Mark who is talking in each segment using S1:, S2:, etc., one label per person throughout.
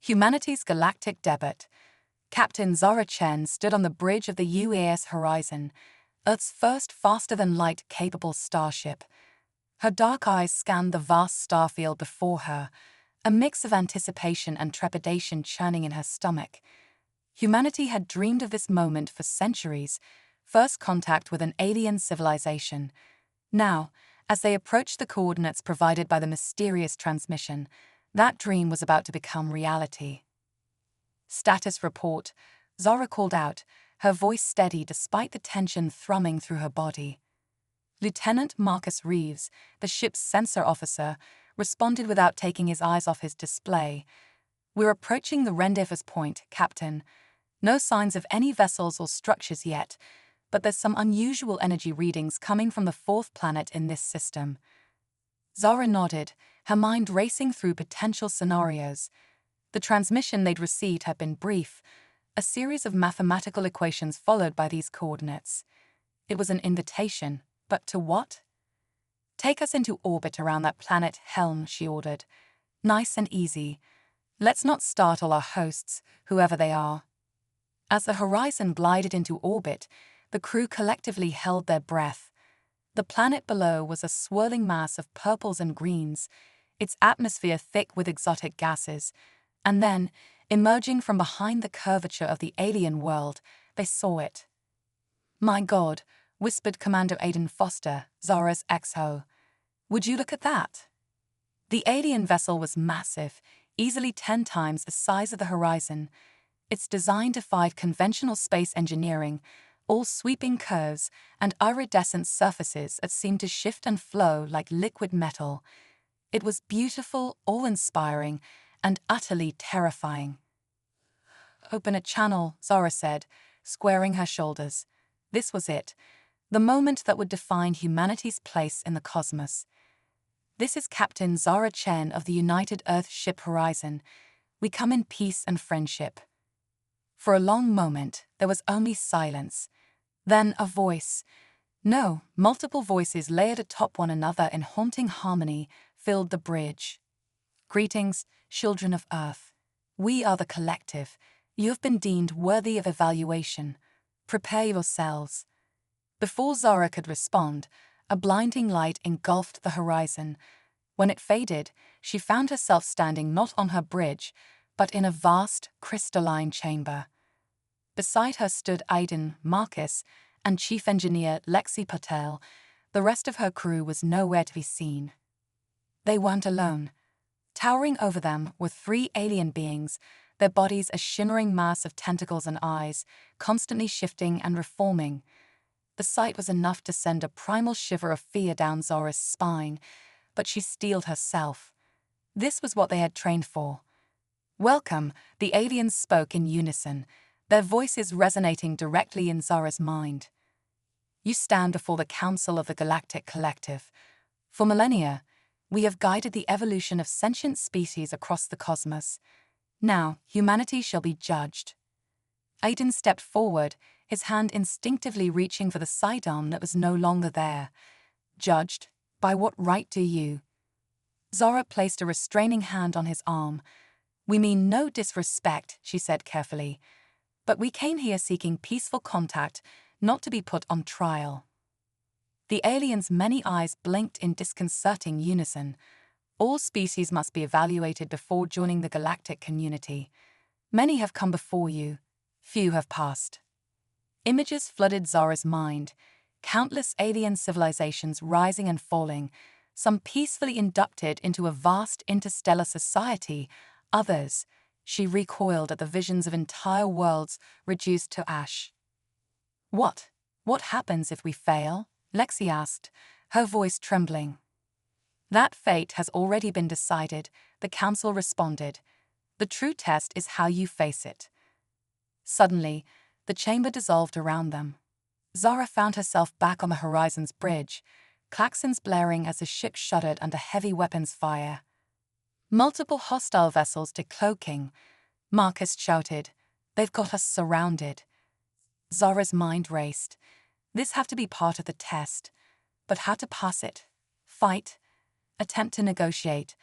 S1: Humanity's galactic debut. Captain Zara Chen stood on the bridge of the UAS Horizon, Earth's first faster-than-light capable starship. Her dark eyes scanned the vast starfield before her, a mix of anticipation and trepidation churning in her stomach. Humanity had dreamed of this moment for centuries, first contact with an alien civilization. Now, as they approached the coordinates provided by the mysterious transmission, that dream was about to become reality. Status report, Zara called out, her voice steady despite the tension thrumming through her body. Lieutenant Marcus Reeves, the ship's sensor officer, responded without taking his eyes off his display. "We're approaching the rendezvous point, Captain. No signs of any vessels or structures yet, but there's some unusual energy readings coming from the fourth planet in this system." Zara nodded, her mind racing through potential scenarios. The transmission they'd received had been brief, a series of mathematical equations followed by these coordinates. It was an invitation, but to what? "Take us into orbit around that planet Helm," she ordered. "Nice and easy. Let's not startle our hosts, whoever they are." As the Horizon glided into orbit, the crew collectively held their breath. The planet below was a swirling mass of purples and greens, its atmosphere thick with exotic gases. And then, emerging from behind the curvature of the alien world, they saw it. "My God," whispered Commander Aiden Foster, Zara's XO. "Would you look at that?" The alien vessel was massive, easily 10 times the size of the Horizon. Its design defied conventional space engineering, all sweeping curves and iridescent surfaces that seemed to shift and flow like liquid metal. It was beautiful, awe-inspiring, and utterly terrifying. "Open a channel," Zara said, squaring her shoulders. This was it, the moment that would define humanity's place in the cosmos. "This is Captain Zara Chen of the United Earth Ship Horizon. We come in peace and friendship." For a long moment, there was only silence. Then a voice. No, multiple voices layered atop one another in haunting harmony filled the bridge. "Greetings, children of Earth. We are the collective. You have been deemed worthy of evaluation. Prepare yourselves." Before Zara could respond, a blinding light engulfed the horizon. When it faded, she found herself standing not on her bridge, but in a vast, crystalline chamber. Beside her stood Aiden, Marcus, and Chief Engineer Lexi Patel. The rest of her crew was nowhere to be seen. They weren't alone. Towering over them were 3 alien beings, their bodies a shimmering mass of tentacles and eyes, constantly shifting and reforming. The sight was enough to send a primal shiver of fear down Zara's spine, but she steeled herself. This was what they had trained for. "Welcome," the aliens spoke in unison, their voices resonating directly in Zara's mind. "You stand before the Council of the Galactic Collective. For millennia, we have guided the evolution of sentient species across the cosmos. Now, humanity shall be judged." Aiden stepped forward, his hand instinctively reaching for the sidearm that was no longer there. "Judged? By what right do you?" Zara placed a restraining hand on his arm. "We mean no disrespect," she said carefully. "But we came here seeking peaceful contact, not to be put on trial." The alien's many eyes blinked in disconcerting unison. "All species must be evaluated before joining the galactic community. Many have come before you. Few have passed." Images flooded Zara's mind, countless alien civilizations rising and falling, some peacefully inducted into a vast interstellar society, others. She recoiled at the visions of entire worlds reduced to ash. What happens if we fail?" Lexi asked, her voice trembling. "That fate has already been decided," the council responded. "The true test is how you face it." Suddenly, the chamber dissolved around them. Zara found herself back on the Horizon's bridge, klaxons blaring as the ship shuddered under heavy weapons fire. Multiple hostile vessels decloaking. Marcus shouted, "They've got us surrounded." Zara's mind raced. This had to be part of the test. But how to pass it? Fight? Attempt to negotiate?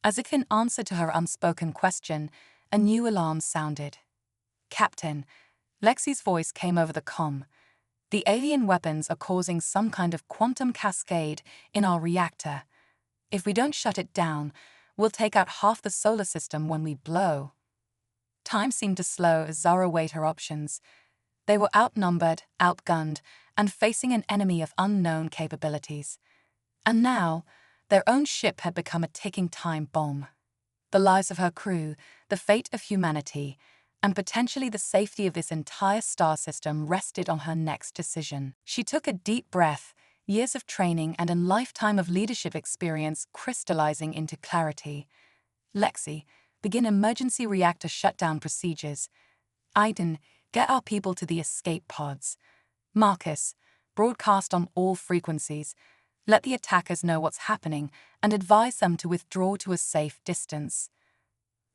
S1: As if in answer to her unspoken question, a new alarm sounded. "Captain," Lexi's voice came over the comm. "The alien weapons are causing some kind of quantum cascade in our reactor. If we don't shut it down, we'll take out half the solar system when we blow." Time seemed to slow as Zara weighed her options. They were outnumbered, outgunned, and facing an enemy of unknown capabilities. And now, their own ship had become a ticking time bomb. The lives of her crew, the fate of humanity, and potentially the safety of this entire star system rested on her next decision. She took a deep breath, years of training and a lifetime of leadership experience crystallizing into clarity. "Lexi, begin emergency reactor shutdown procedures. Aiden, get our people to the escape pods. Marcus, broadcast on all frequencies. Let the attackers know what's happening and advise them to withdraw to a safe distance."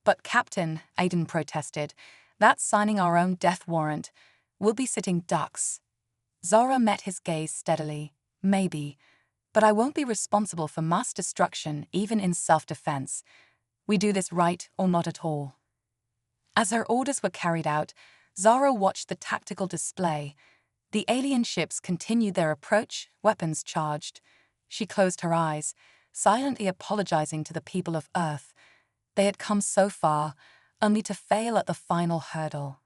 S1: "But Captain," Aiden protested, "that's signing our own death warrant. We'll be sitting ducks." Zara met his gaze steadily. "Maybe, but I won't be responsible for mass destruction even in self-defense. We do this right or not at all." As her orders were carried out, Zara watched the tactical display. The alien ships continued their approach, weapons charged. She closed her eyes, silently apologizing to the people of Earth. They had come so far, only to fail at the final hurdle.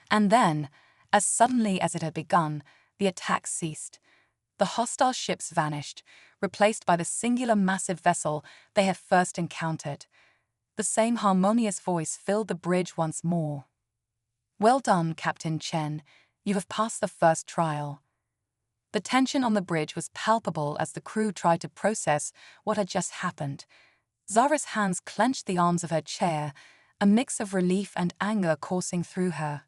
S1: And then, as suddenly as it had begun, the attack ceased. The hostile ships vanished, replaced by the singular massive vessel they had first encountered. The same harmonious voice filled the bridge once more. "Well done, Captain Chen. You have passed the first trial." The tension on the bridge was palpable as the crew tried to process what had just happened. Zara's hands clenched the arms of her chair, a mix of relief and anger coursing through her.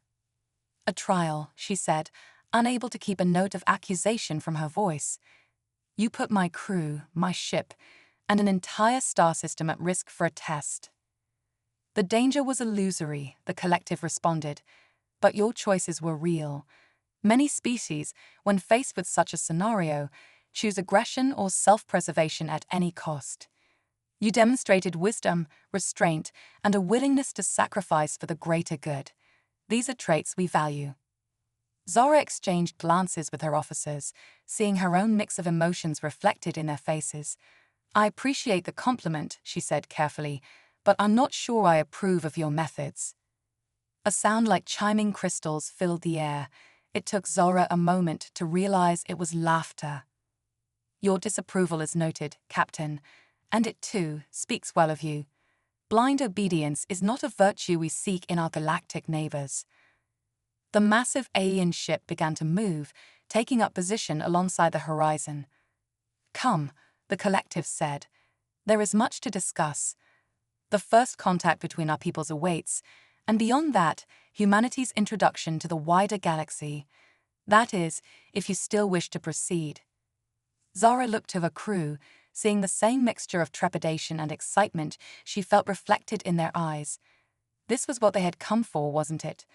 S1: "A trial," she said, unable to keep a note of accusation from her voice. "You put my crew, my ship, and an entire star system at risk for a test." "The danger was illusory," the collective responded, "but your choices were real. Many species, when faced with such a scenario, choose aggression or self-preservation at any cost. You demonstrated wisdom, restraint, and a willingness to sacrifice for the greater good. These are traits we value." Zara exchanged glances with her officers, seeing her own mix of emotions reflected in their faces. "I appreciate the compliment," she said carefully, "but I'm not sure I approve of your methods." A sound like chiming crystals filled the air. It took Zara a moment to realize it was laughter. "Your disapproval is noted, Captain, and it too speaks well of you. Blind obedience is not a virtue we seek in our galactic neighbors." The massive alien ship began to move, taking up position alongside the horizon. "Come," the collective said. "There is much to discuss. The first contact between our peoples awaits, and beyond that, humanity's introduction to the wider galaxy. That is, if you still wish to proceed." Zara looked to her crew, seeing the same mixture of trepidation and excitement she felt reflected in their eyes. This was what they had come for, wasn't it?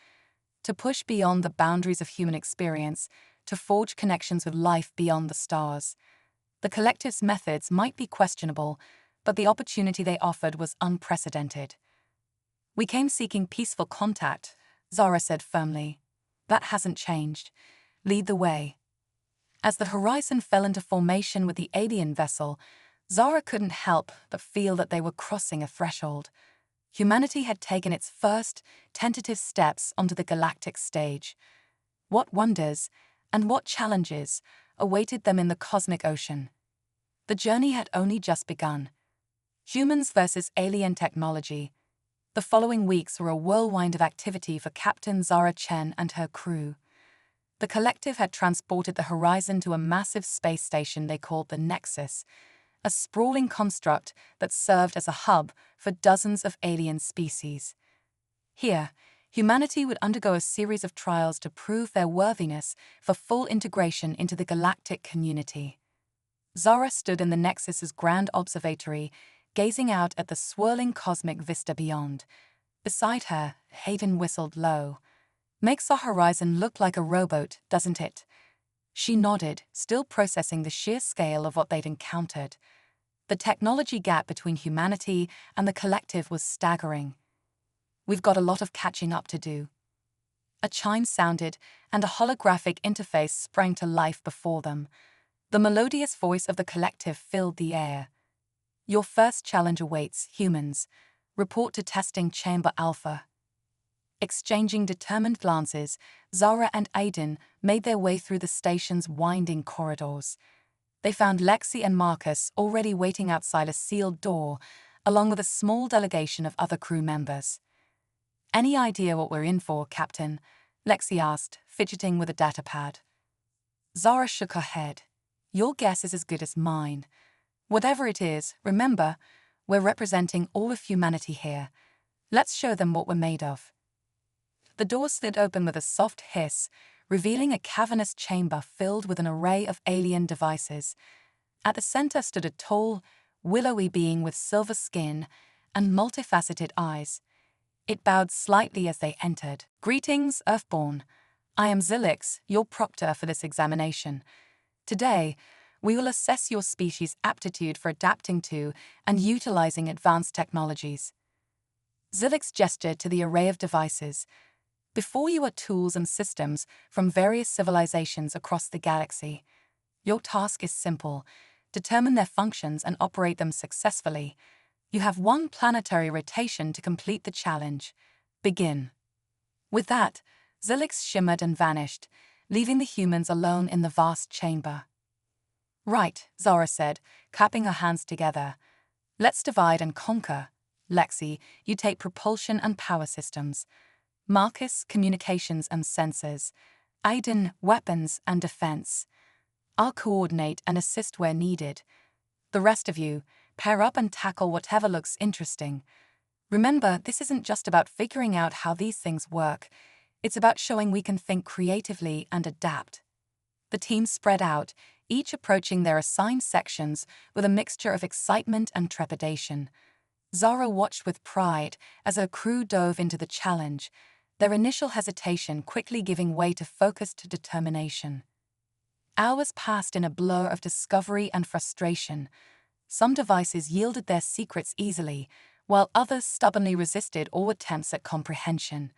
S1: To push beyond the boundaries of human experience, to forge connections with life beyond the stars. The collective's methods might be questionable, but the opportunity they offered was unprecedented. "We came seeking peaceful contact," Zara said firmly. "That hasn't changed. Lead the way." As the horizon fell into formation with the alien vessel, Zara couldn't help but feel that they were crossing a threshold. Humanity had taken its first, tentative steps onto the galactic stage. What wonders, and what challenges, awaited them in the cosmic ocean? The journey had only just begun. Humans versus alien technology. The following weeks were a whirlwind of activity for Captain Zara Chen and her crew. The collective had transported the Horizon to a massive space station they called the Nexus, a sprawling construct that served as a hub for dozens of alien species. Here, humanity would undergo a series of trials to prove their worthiness for full integration into the galactic community. Zara stood in the Nexus's grand observatory, gazing out at the swirling cosmic vista beyond. Beside her, Hayden whistled low. "Makes our horizon look like a rowboat, doesn't it?" She nodded, still processing the sheer scale of what they'd encountered. The technology gap between humanity and the collective was staggering. We've got a lot of catching up to do. A chime sounded, and a holographic interface sprang to life before them. The melodious voice of the collective filled the air. Your first challenge awaits, humans. Report to testing chamber Alpha. Exchanging determined glances, Zara and Aiden made their way through the station's winding corridors. They found Lexi and Marcus already waiting outside a sealed door, along with a small delegation of other crew members. "Any idea what we're in for, Captain?" Lexi asked, fidgeting with a datapad. Zara shook her head. "Your guess is as good as mine. Whatever it is, remember, we're representing all of humanity here. Let's show them what we're made of." The door slid open with a soft hiss, revealing a cavernous chamber filled with an array of alien devices. At the center stood a tall, willowy being with silver skin and multifaceted eyes. It bowed slightly as they entered. "Greetings, Earthborn. I am Zilix, your proctor for this examination. Today, we will assess your species' aptitude for adapting to and utilizing advanced technologies." Zilix gestured to the array of devices. "Before you are tools and systems from various civilizations across the galaxy. Your task is simple: determine their functions and operate them successfully. You have one planetary rotation to complete the challenge. Begin." With that, Zilix shimmered and vanished, leaving the humans alone in the vast chamber. "Right," Zara said, clapping her hands together. "Let's divide and conquer. Lexi, you take propulsion and power systems. Marcus, communications and sensors. Aiden, weapons and defense. I'll coordinate and assist where needed. The rest of you, pair up and tackle whatever looks interesting. Remember, this isn't just about figuring out how these things work. It's about showing we can think creatively and adapt." The team spread out, each approaching their assigned sections with a mixture of excitement and trepidation. Zara watched with pride as her crew dove into the challenge, their initial hesitation quickly giving way to focused determination. Hours passed in a blur of discovery and frustration. Some devices yielded their secrets easily, while others stubbornly resisted all attempts at comprehension.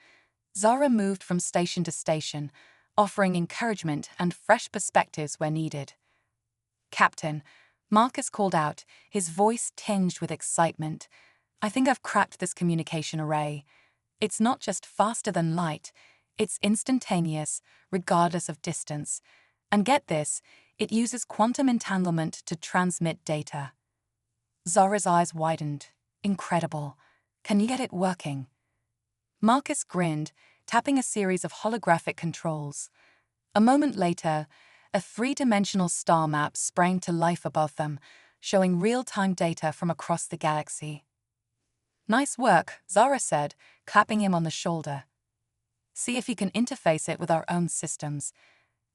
S1: Zara moved from station to station, offering encouragement and fresh perspectives where needed. "Captain," Marcus called out, his voice tinged with excitement, "I think I've cracked this communication array. It's not just faster than light, it's instantaneous, regardless of distance. And get this, it uses quantum entanglement to transmit data." Zara's eyes widened. "Incredible. Can you get it working?" Marcus grinned, tapping a series of holographic controls. A moment later, a three-dimensional star map sprang to life above them, showing real-time data from across the galaxy. "Nice work," Zara said, clapping him on the shoulder. "See if you can interface it with our own systems.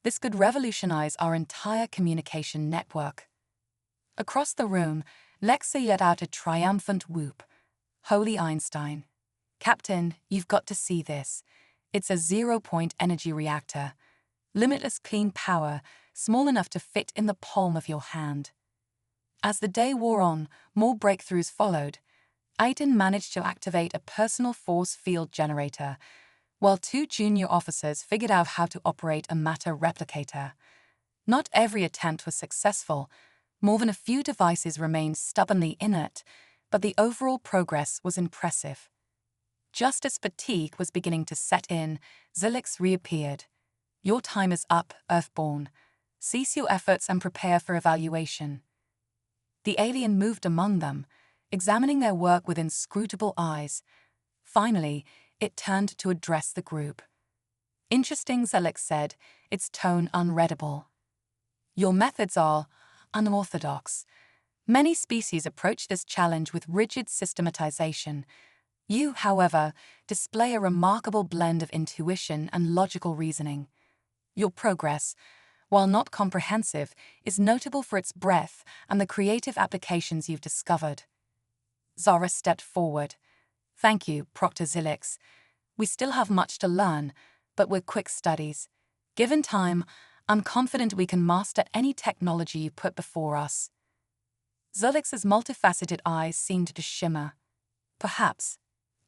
S1: This could revolutionize our entire communication network." Across the room, Lexi let out a triumphant whoop. "Holy Einstein. Captain, you've got to see this. It's a zero-point energy reactor. Limitless clean power, small enough to fit in the palm of your hand." As the day wore on, more breakthroughs followed. Aiden managed to activate a personal force field generator, while two junior officers figured out how to operate a matter replicator. Not every attempt was successful. More than a few devices remained stubbornly inert, but the overall progress was impressive. Just as fatigue was beginning to set in, Zilix reappeared. "Your time is up, Earthborn. Cease your efforts and prepare for evaluation." The alien moved among them, examining their work with inscrutable eyes. Finally, it turned to address the group. "Interesting," Zilix said, its tone unreadable. "Your methods are unorthodox. Many species approach this challenge with rigid systematization. You, however, display a remarkable blend of intuition and logical reasoning. Your progress, while not comprehensive, is notable for its breadth and the creative applications you've discovered." Zara stepped forward. "Thank you, Proctor Zilix. We still have much to learn, but we're quick studies. Given time, I'm confident we can master any technology you put before us." Zilix's multifaceted eyes seemed to shimmer. "Perhaps.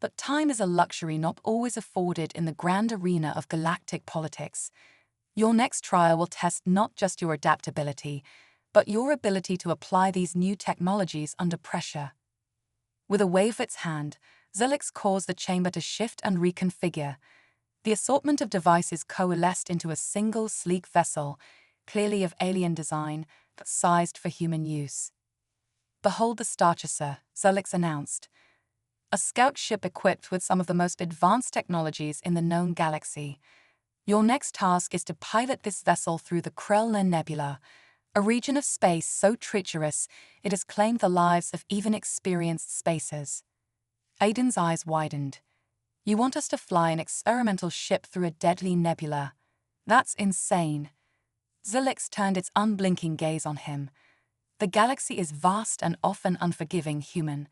S1: But time is a luxury not always afforded in the grand arena of galactic politics. Your next trial will test not just your adaptability, but your ability to apply these new technologies under pressure. With a wave of its hand, Zilix caused the chamber to shift and reconfigure. The assortment of devices coalesced into a single sleek vessel, clearly of alien design, but sized for human use. "Behold the Starchaser," Zilix announced. "A scout ship equipped with some of the most advanced technologies in the known galaxy. Your next task is to pilot this vessel through the Krellner Nebula, a region of space so treacherous it has claimed the lives of even experienced spacers." Aiden's eyes widened. "You want us to fly an experimental ship through a deadly nebula? That's insane." Zilix turned its unblinking gaze on him. "The galaxy is vast and often unforgiving, human.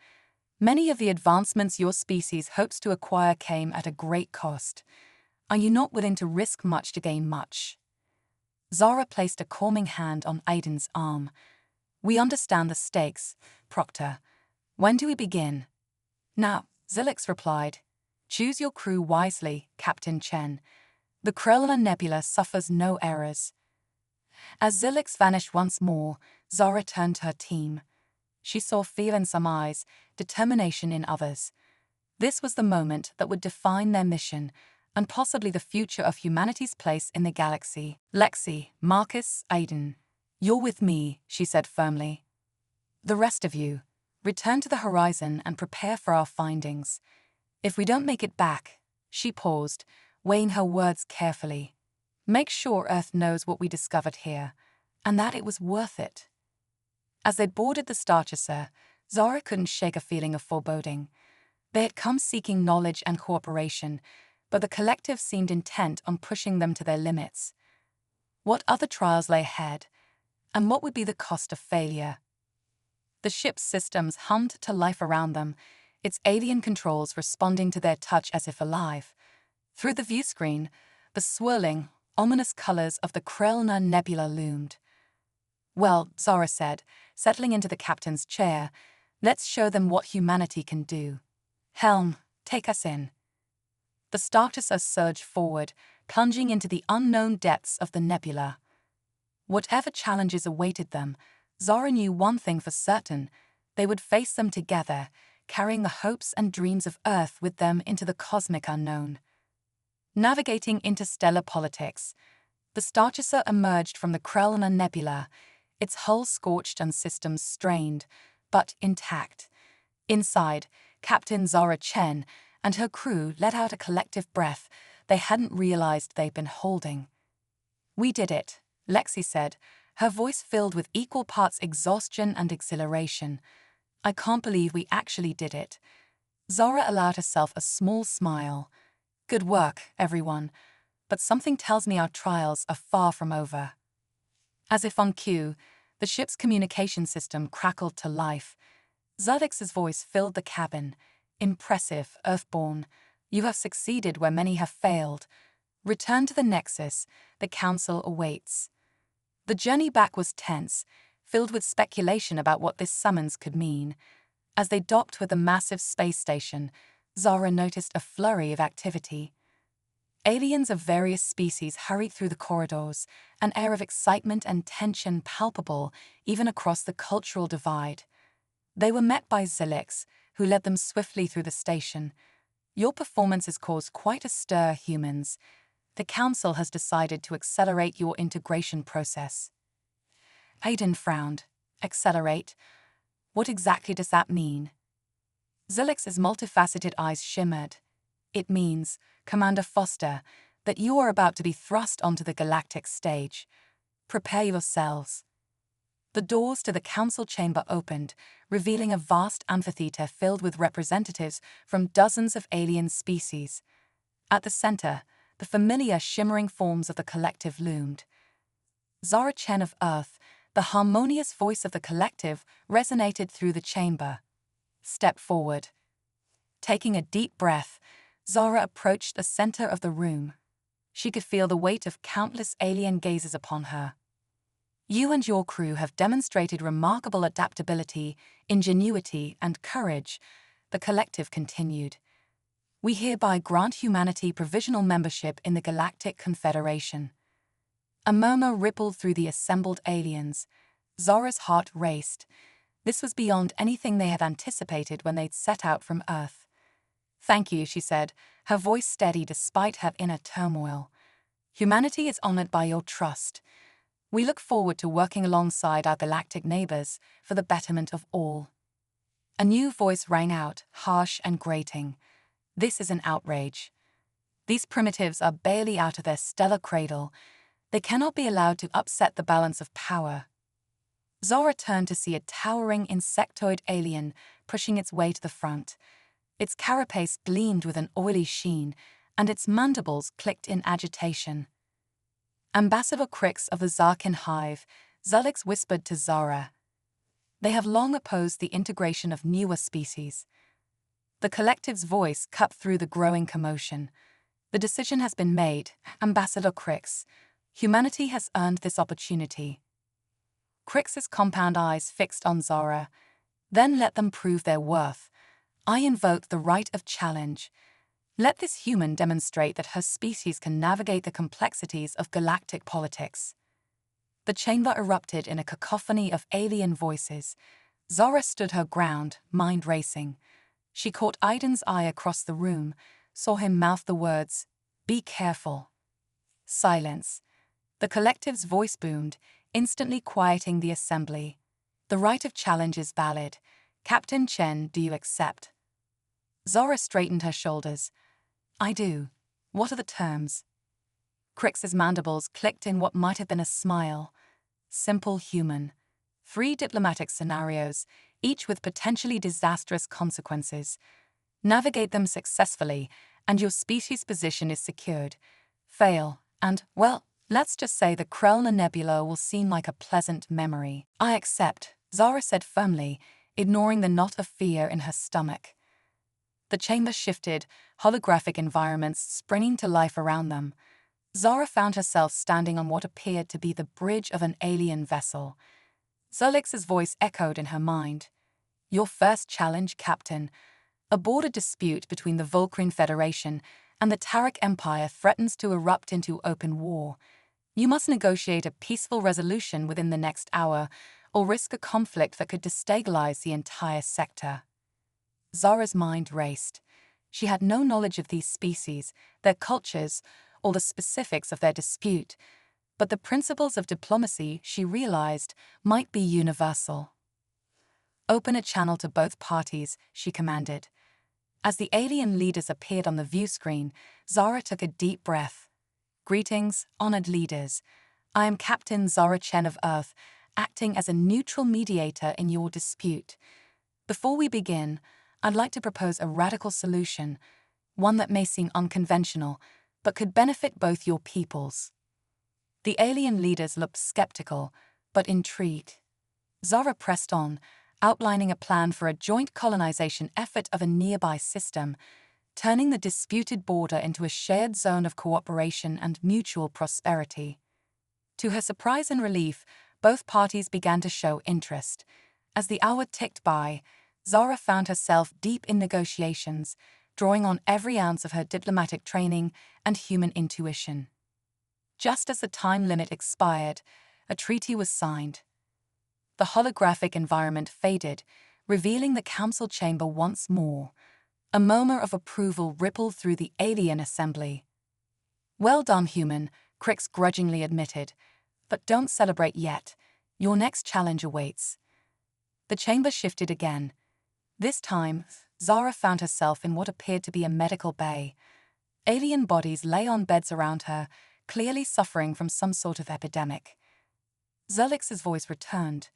S1: Many of the advancements your species hopes to acquire came at a great cost. Are you not willing to risk much to gain much?" Zara placed a calming hand on Aiden's arm. "We understand the stakes, Proctor. When do we begin?" "Now," Zilix replied. "Choose your crew wisely, Captain Chen. The Krellner Nebula suffers no errors." As Zilix vanished once more, Zara turned to her team. She saw fear in some eyes, determination in others. This was the moment that would define their mission, and possibly the future of humanity's place in the galaxy. "Lexi, Marcus, Aiden, you're with me," she said firmly. "The rest of you, return to the horizon and prepare for our findings. If we don't make it back," she paused, weighing her words carefully, "make sure Earth knows what we discovered here, and that it was worth it." As they boarded the Starchaser, Zara couldn't shake a feeling of foreboding. They had come seeking knowledge and cooperation, but the collective seemed intent on pushing them to their limits. What other trials lay ahead, and what would be the cost of failure? The ship's systems hummed to life around them, its alien controls responding to their touch as if alive. Through the viewscreen, the swirling, ominous colors of the Krellner Nebula loomed. "Well," Zara said, settling into the captain's chair, "let's show them what humanity can do. Helm, take us in." The Starchaser surged forward, plunging into the unknown depths of the nebula. Whatever challenges awaited them, Zara knew one thing for certain: they would face them together, carrying the hopes and dreams of Earth with them into the cosmic unknown. Navigating interstellar politics, the Starchaser emerged from the Krellner Nebula, its hull scorched and systems strained, but intact. Inside, Captain Zara Chen and her crew let out a collective breath they hadn't realized they'd been holding. "We did it," Lexi said, her voice filled with equal parts exhaustion and exhilaration. "I can't believe we actually did it." Zara allowed herself a small smile. "Good work, everyone, but something tells me our trials are far from over." As if on cue, the ship's communication system crackled to life. Zilix's voice filled the cabin. "Impressive, Earthborn. You have succeeded where many have failed. Return to the Nexus. The Council awaits." The journey back was tense, filled with speculation about what this summons could mean. As they docked with the massive space station, Zara noticed a flurry of activity. Aliens of various species hurried through the corridors, an air of excitement and tension palpable even across the cultural divide. They were met by Zilix, who led them swiftly through the station. "Your performance has caused quite a stir, humans. The Council has decided to accelerate your integration process." Aiden frowned. "Accelerate? What exactly does that mean?" Zilix's multifaceted eyes shimmered. "It means, Commander Foster, that you are about to be thrust onto the galactic stage. Prepare yourselves." The doors to the council chamber opened, revealing a vast amphitheater filled with representatives from dozens of alien species. At the center, the familiar shimmering forms of the collective loomed. Zara Chen of Earth, the harmonious voice of the collective, resonated through the chamber. "Step forward." Taking a deep breath, Zara approached the center of the room. She could feel the weight of countless alien gazes upon her. "You and your crew have demonstrated remarkable adaptability, ingenuity, and courage," the collective continued. We hereby grant humanity provisional membership in the Galactic Confederation. A murmur rippled through the assembled aliens. Zora's heart raced. This was beyond anything they had anticipated when they'd set out from Earth. "Thank you," she said, her voice steady despite her inner turmoil. "Humanity is honored by your trust. We look forward to working alongside our galactic neighbors for the betterment of all." A new voice rang out, harsh and grating. "This is an outrage. These primitives are barely out of their stellar cradle. They cannot be allowed to upset the balance of power." Zora turned to see a towering insectoid alien pushing its way to the front. Its carapace gleamed with an oily sheen, and its mandibles clicked in agitation. "Ambassador Crix of the Zarkin Hive," Zulix whispered to Zora. "They have long opposed the integration of newer species." The collective's voice cut through the growing commotion. "The decision has been made, Ambassador Crix. Humanity has earned this opportunity." Crix's compound eyes fixed on Zora. "Then let them prove their worth. I invoke the right of challenge. Let this human demonstrate that her species can navigate the complexities of galactic politics." The chamber erupted in a cacophony of alien voices. Zora stood her ground, mind racing. She caught Aiden's eye across the room, saw him mouth the words, "Be careful." Silence. The collective's voice boomed, instantly quieting the assembly. "The right of challenge is valid. Captain Chen, do you accept?" Zora straightened her shoulders. "I do. What are the terms?" Crix's mandibles clicked in what might have been a smile. "Simple human. 3 diplomatic scenarios, each with potentially disastrous consequences. Navigate them successfully, and your species' position is secured. Fail, and, well, let's just say the Krellner Nebula will seem like a pleasant memory." "I accept," Zora said firmly, ignoring the knot of fear in her stomach. The chamber shifted, holographic environments springing to life around them. Zora found herself standing on what appeared to be the bridge of an alien vessel. Zulix's voice echoed in her mind. "Your first challenge, Captain. A border dispute between the Volcrine Federation and the Tarak Empire threatens to erupt into open war. You must negotiate a peaceful resolution within the next hour, or risk a conflict that could destabilize the entire sector." Zora's mind raced. She had no knowledge of these species, their cultures, or the specifics of their dispute, but the principles of diplomacy, she realized, might be universal. "Open a channel to both parties," she commanded. As the alien leaders appeared on the view screen, Zora took a deep breath. "Greetings, honored leaders. I am Captain Zora Chen of Earth, acting as a neutral mediator in your dispute. Before we begin, I'd like to propose a radical solution, one that may seem unconventional, but could benefit both your peoples." The alien leaders looked skeptical, but intrigued. Zora pressed on, outlining a plan for a joint colonization effort of a nearby system, turning the disputed border into a shared zone of cooperation and mutual prosperity. To her surprise and relief, both parties began to show interest. As the hour ticked by, Zora found herself deep in negotiations, drawing on every ounce of her diplomatic training and human intuition. Just as the time limit expired, a treaty was signed. The holographic environment faded, revealing the council chamber once more. A murmur of approval rippled through the alien assembly. "Well done, human," Crix grudgingly admitted. "But don't celebrate yet. Your next challenge awaits." The chamber shifted again. This time, Zora found herself in what appeared to be a medical bay. Alien bodies lay on beds around her, clearly suffering from some sort of epidemic. Zulix's voice returned.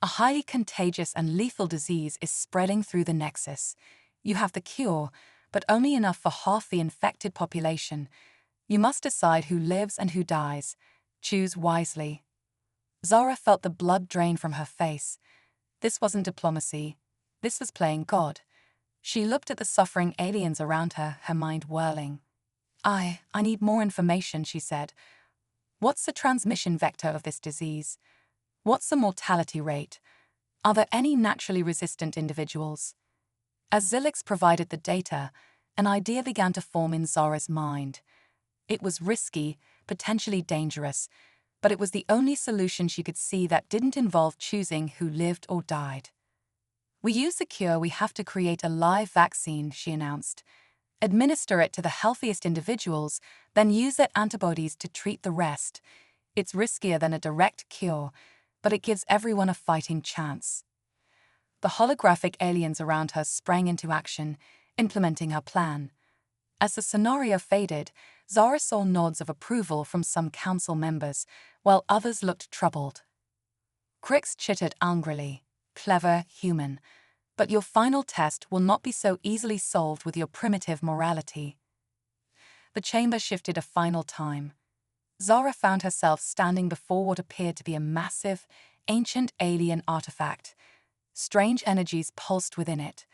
S1: "A highly contagious and lethal disease is spreading through the Nexus. You have the cure, but only enough for half the infected population. You must decide who lives and who dies. Choose wisely." Zora felt the blood drain from her face. This wasn't diplomacy. This was playing God. She looked at the suffering aliens around her, her mind whirling. I need more information," she said. "What's the transmission vector of this disease? What's the mortality rate? Are there any naturally resistant individuals?" As Zulix provided the data, an idea began to form in Zora's mind. It was risky, potentially dangerous, but it was the only solution she could see that didn't involve choosing who lived or died. "We use the cure, we have to create a live vaccine," she announced. "Administer it to the healthiest individuals, then use their antibodies to treat the rest. It's riskier than a direct cure, but it gives everyone a fighting chance." The holographic aliens around her sprang into action, implementing her plan. As the scenario faded, Zara saw nods of approval from some council members, while others looked troubled. Crix chittered angrily. "Clever, human. But your final test will not be so easily solved with your primitive morality." The chamber shifted a final time. Zara found herself standing before what appeared to be a massive, ancient alien artifact. Strange energies pulsed within it.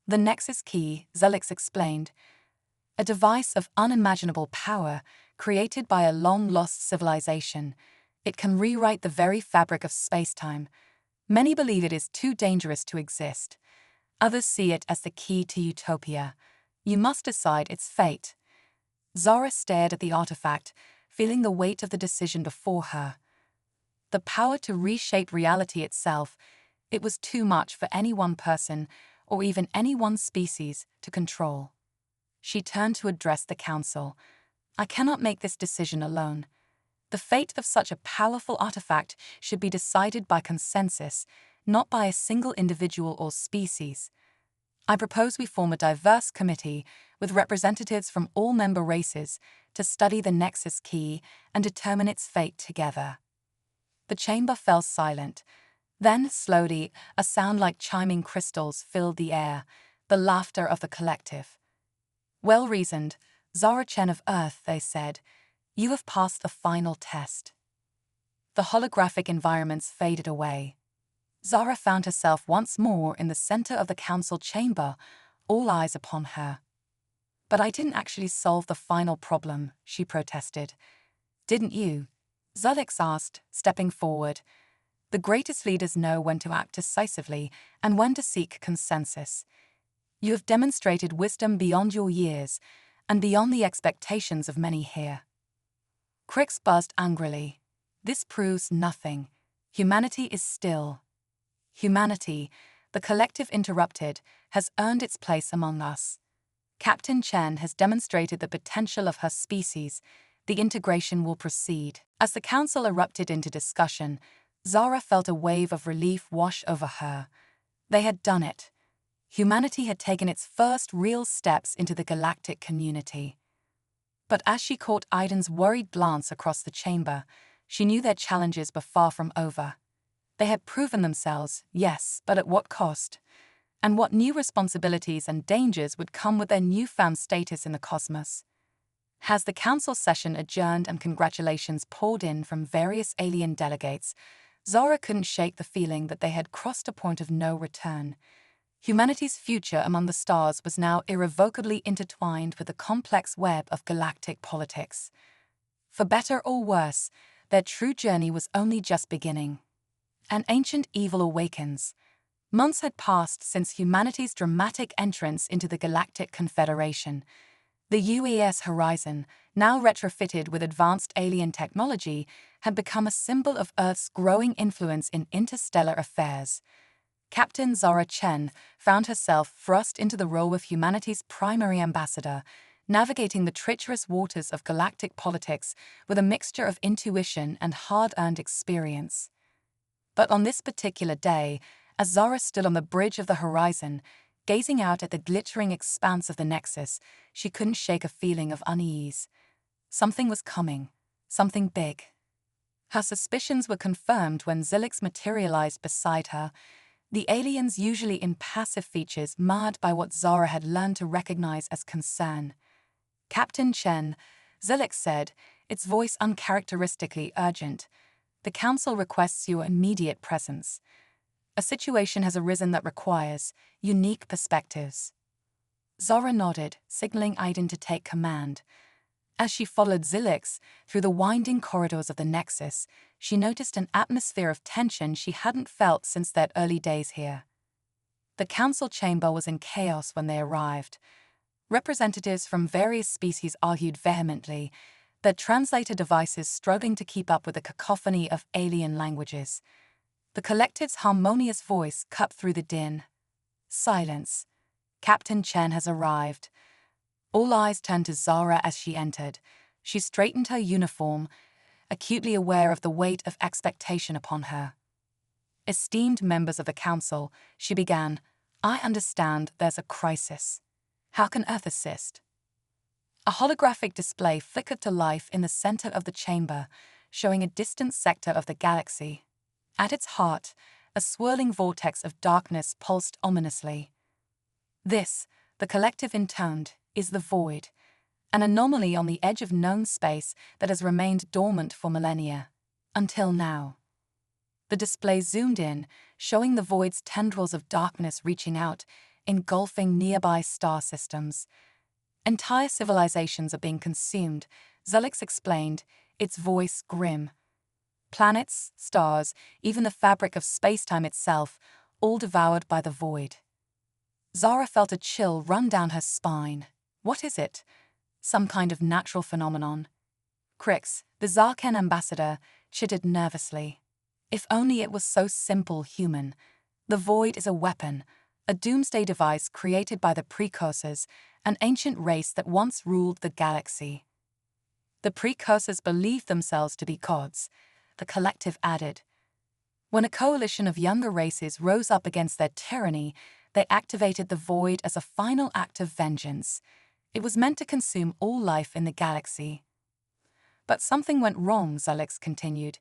S1: "The Nexus Key," Zelix explained, "a device of unimaginable power created by a long-lost civilization. It can rewrite the very fabric of space-time. Many believe it is too dangerous to exist. Others see it as the key to utopia. You must decide its fate." Zara stared at the artifact, feeling the weight of the decision before her. The power to reshape reality itself, it was too much for any one person, or even any one species, to control. She turned to address the council. "I cannot make this decision alone. The fate of such a powerful artifact should be decided by consensus, not by a single individual or species. I propose we form a diverse committee with representatives from all member races to study the Nexus Key and determine its fate together." The chamber fell silent. Then, slowly, a sound like chiming crystals filled the air, the laughter of the collective. "Well reasoned, Zara Chen of Earth," they said. "You have passed the final test." The holographic environments faded away. Zara found herself once more in the center of the council chamber, all eyes upon her. "But I didn't actually solve the final problem," she protested. "Didn't you?" Zelix asked, stepping forward. "The greatest leaders know when to act decisively and when to seek consensus. You have demonstrated wisdom beyond your years and beyond the expectations of many here." Crix buzzed angrily. "This proves nothing. Humanity is still." "Humanity," the collective interrupted, "has earned its place among us. Captain Chen has demonstrated the potential of her species. The integration will proceed." As the council erupted into discussion, Zara felt a wave of relief wash over her. They had done it. Humanity had taken its first real steps into the galactic community. But as she caught Aiden's worried glance across the chamber, she knew their challenges were far from over. They had proven themselves, yes, but at what cost? And what new responsibilities and dangers would come with their newfound status in the cosmos? As the council session adjourned and congratulations poured in from various alien delegates, Zara couldn't shake the feeling that they had crossed a point of no return. Humanity's future among the stars was now irrevocably intertwined with the complex web of galactic politics. For better or worse, their true journey was only just beginning. An ancient evil awakens. Months had passed since humanity's dramatic entrance into the Galactic Confederation. The UES Horizon, now retrofitted with advanced alien technology, had become a symbol of Earth's growing influence in interstellar affairs. Captain Zara Chen found herself thrust into the role of humanity's primary ambassador, navigating the treacherous waters of galactic politics with a mixture of intuition and hard-earned experience. But on this particular day, as Zara stood on the bridge of the horizon, gazing out at the glittering expanse of the Nexus, she couldn't shake a feeling of unease. Something was coming, something big. Her suspicions were confirmed when Zelix materialized beside her, the alien's usually impassive features marred by what Zara had learned to recognize as concern. "Captain Chen," Zelix said, its voice uncharacteristically urgent, "the council requests your immediate presence. A situation has arisen that requires unique perspectives." Zara nodded, signaling Aiden to take command. As she followed Zelix through the winding corridors of the Nexus, she noticed an atmosphere of tension she hadn't felt since their early days here. The council chamber was in chaos when they arrived. Representatives from various species argued vehemently, their translator devices struggling to keep up with the cacophony of alien languages. The collective's harmonious voice cut through the din. Silence. Captain Chen has arrived. All eyes turned to Zara as she entered. She straightened her uniform, acutely aware of the weight of expectation upon her. Esteemed members of the council, she began, I understand there's a crisis. How can Earth assist? A holographic display flickered to life in the center of the chamber, showing a distant sector of the galaxy. At its heart, a swirling vortex of darkness pulsed ominously. This, the collective intoned, is the void, an anomaly on the edge of known space that has remained dormant for millennia. Until now. The display zoomed in, showing the void's tendrils of darkness reaching out, engulfing nearby star systems. Entire civilizations are being consumed, Zulix explained, its voice grim. Planets, stars, even the fabric of space-time itself, all devoured by the void. Zara felt a chill run down her spine. What is it? Some kind of natural phenomenon? Crix, the Zarken ambassador, chittered nervously. If only it was so simple, human. The void is a weapon, a doomsday device created by the precursors, an ancient race that once ruled the galaxy. The precursors believed themselves to be gods, the collective added. When a coalition of younger races rose up against their tyranny, they activated the void as a final act of vengeance. It was meant to consume all life in the galaxy. But something went wrong, Zulix continued.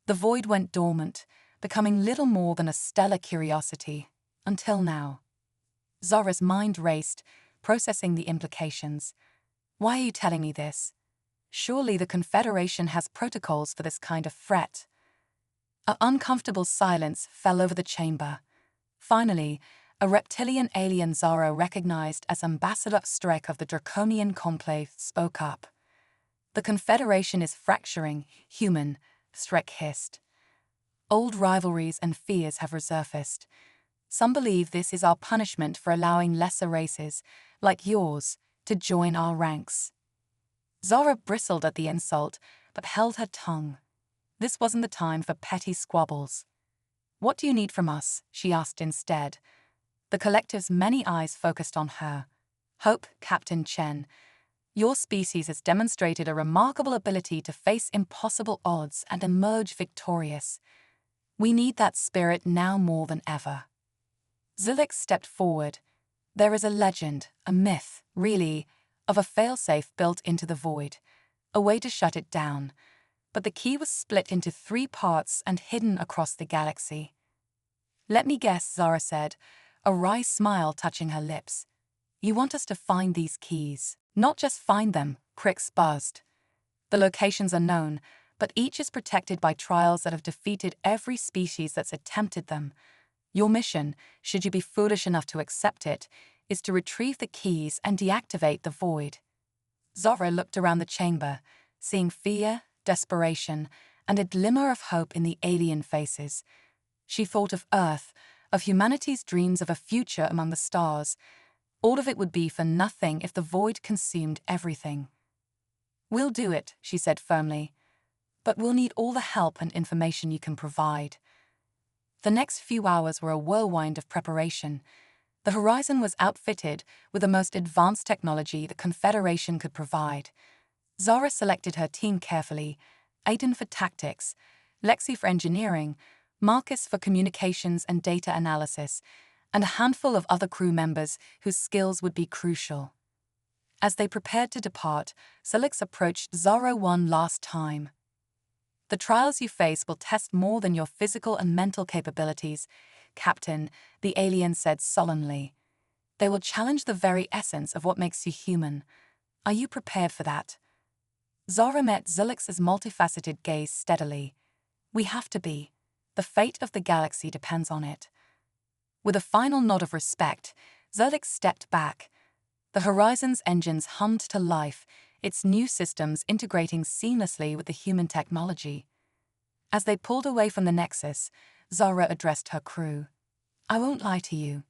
S1: The void went dormant, becoming little more than a stellar curiosity. Until now. Zora's mind raced, processing the implications. Why are you telling me this? Surely the Confederation has protocols for this kind of threat. An uncomfortable silence fell over the chamber. Finally, a reptilian alien Zara recognized as Ambassador Strek of the Draconian Conclave spoke up. The Confederation is fracturing, human, Strek hissed. Old rivalries and fears have resurfaced. Some believe this is our punishment for allowing lesser races, like yours, to join our ranks. Zara bristled at the insult, but held her tongue. This wasn't the time for petty squabbles. What do you need from us? She asked instead. The collective's many eyes focused on her. Hope, Captain Chen. Your species has demonstrated a remarkable ability to face impossible odds and emerge victorious. We need that spirit now more than ever. Zulix stepped forward. There is a legend, a myth, really, of a failsafe built into the void, a way to shut it down. But the key was split into 3 parts and hidden across the galaxy. Let me guess, Zara said, a wry smile touching her lips. You want us to find these keys. Not just find them, Crix buzzed. The locations are known, but each is protected by trials that have defeated every species that's attempted them. Your mission, should you be foolish enough to accept it, is to retrieve the keys and deactivate the void. Zara looked around the chamber, seeing fear, desperation, and a glimmer of hope in the alien faces. She thought of Earth, of humanity's dreams of a future among the stars. All of it would be for nothing if the void consumed everything. We'll do it, she said firmly. But we'll need all the help and information you can provide. The next few hours were a whirlwind of preparation. The Horizon was outfitted with the most advanced technology the Confederation could provide. Zara selected her team carefully, Aiden for tactics, Lexi for engineering, Marcus for communications and data analysis, and a handful of other crew members whose skills would be crucial. As they prepared to depart, Zulix approached Zara one last time. The trials you face will test more than your physical and mental capabilities, Captain, the alien said sullenly. They will challenge the very essence of what makes you human. Are you prepared for that? Zara met Zulix's multifaceted gaze steadily. We have to be. The fate of the galaxy depends on it. With a final nod of respect, Zulix stepped back. The Horizon's engines hummed to life, its new systems integrating seamlessly with the human technology. As they pulled away from the Nexus, Zara addressed her crew. I won't lie to you.